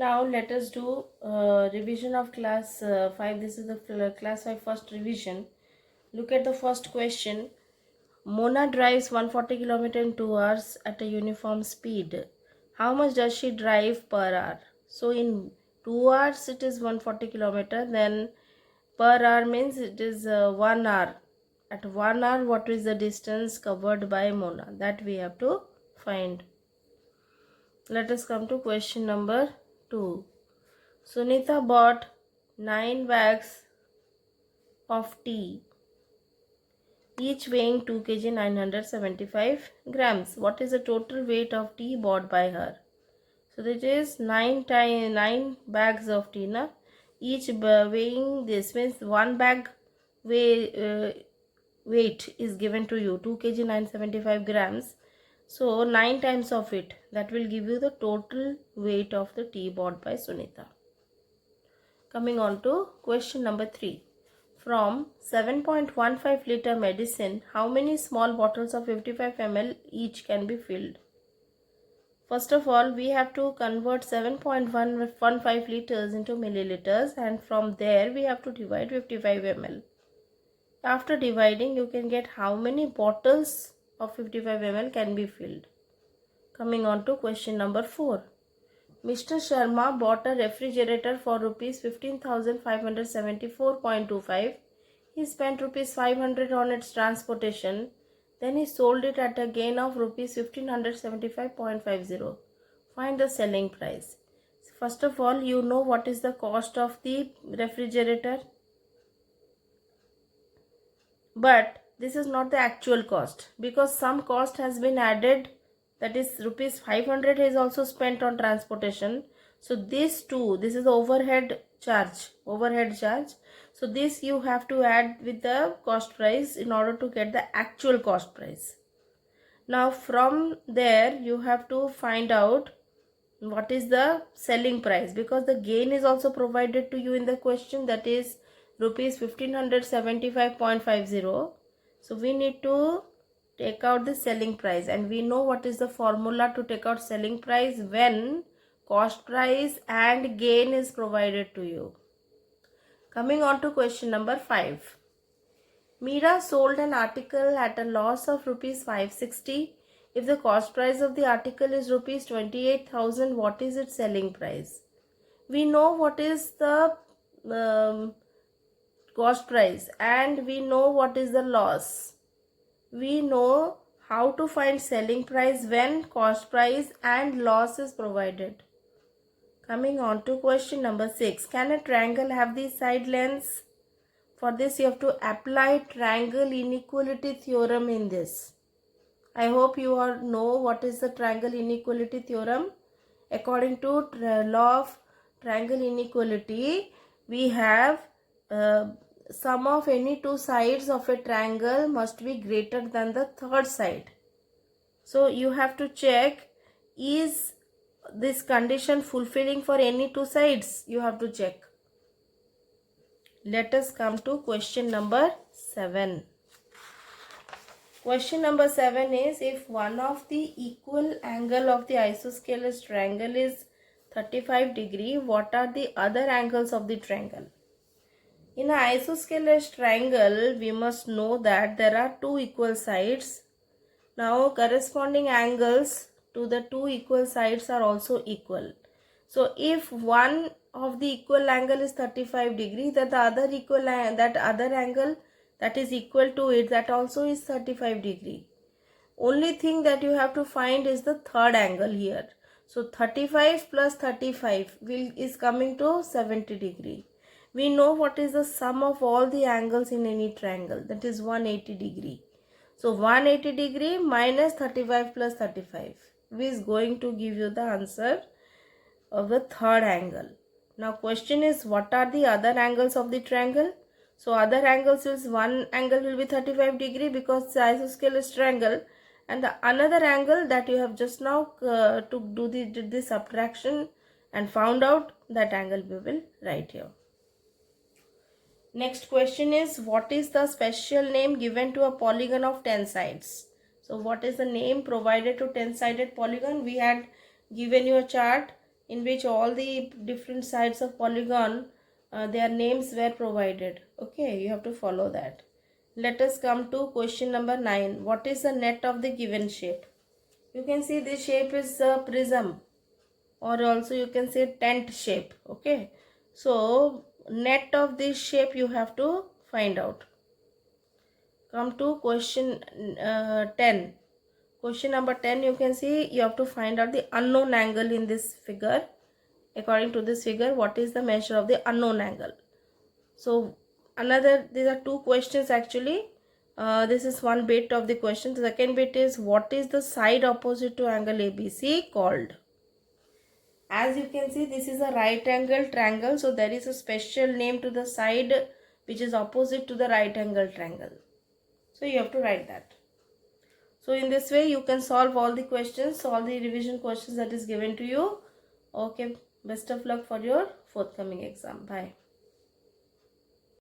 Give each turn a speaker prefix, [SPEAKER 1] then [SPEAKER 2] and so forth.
[SPEAKER 1] Now let us do revision of class 5. This is the class 5 first revision. Look at the first question. Mona drives 140 km in 2 hours at a uniform speed. How much does she drive per hour? So in 2 hours it is 140 km, then per hour means it is 1 hour. At 1 hour what is the distance covered by Mona? That we have to find. Let us come to question number 2. Sunita bought 9 bags of tea, each weighing 2 kg 975 grams. What is the total weight of tea bought by her? So that is 9 bags of tea. Na? Each weighing, this means 1 bag weight is given to you, 2 kg 975 grams. So 9 times of it, that will give you the total weight of the tea bought by Sunita. Coming on to question number 3. From 7.15 liter medicine, how many small bottles of 55 ml each can be filled? First of all, we have to convert 7.15 liters into milliliters, and from there we have to divide 55 ml. After dividing, you can get how many bottles of 55 ml can be filled. Coming on to question number 4. Mr. Sharma bought a refrigerator for rupees 15,574.25. He spent rupees 500 on its transportation. Then he sold it at a gain of rupees 1575.50. Find the selling price. First of all, you know what is the cost of the refrigerator. But this is not the actual cost, because some cost has been added, that is rupees 500 is also spent on transportation. So this too, this is the overhead charge. So this you have to add with the cost price in order to get the actual cost price. Now from there you have to find out what is the selling price, because the gain is also provided to you in the question, that is rupees 1575.50. So we need to take out the selling price, and we know what is the formula to take out selling price when cost price and gain is provided to you. Coming on to question number 5. Meera sold an article at a loss of rupees 560. If the cost price of the article is rupees 28,000, what is its selling price? We know what is the cost price and we know what is the loss. We know how to find selling price when cost price and loss is provided. Coming on to question number 6. Can a triangle have these side lengths? For this you have to apply triangle inequality theorem in this. I hope you all know what is the triangle inequality theorem. According to law of triangle inequality, we have sum of any two sides of a triangle must be greater than the third side. So you have to check, is this condition fulfilling for any two sides? You have to check. Let us come to question number 7. Question number 7 is, if one of the equal angle of the isosceles triangle is 35 degree, what are the other angles of the triangle? In an isosceles triangle, we must know that there are two equal sides. Now, corresponding angles to the two equal sides are also equal. So, if one of the equal angle is 35 degree, then the other other angle that is equal to it, that also is 35 degree. Only thing that you have to find is the third angle here. So 35 plus 35 is coming to 70 degree. We know what is the sum of all the angles in any triangle, that is 180 degree. So 180 degree minus 35 plus 35 is going to give you the answer of the third angle. Now question is, what are the other angles of the triangle? So other angles is, one angle will be 35 degree because the isosceles triangle, and the another angle that you have just now to do the subtraction and found out, that angle we will write here. Next question is, what is the special name given to a polygon of 10 sides? So what is the name provided to 10-sided polygon? We had given you a chart in which all the different sides of polygon, their names were provided. Okay, you have to follow that. Let us come to question number 9. What is the net of the given shape? You can see this shape is a prism, or also you can say tent shape. Okay, so net of this shape you have to find out. Come to question 10. Question number 10, you can see you have to find out the unknown angle in this figure. According to this figure, what is the measure of the unknown angle? So these are two questions actually. This is one bit of the question. The second bit is, what is the side opposite to angle ABC called? As you can see, this is a right angle triangle, so there is a special name to the side which is opposite to the right angle triangle. So you have to write that. So in this way you can solve all the questions, all the revision questions that is given to you. Okay, best of luck for your forthcoming exam. Bye.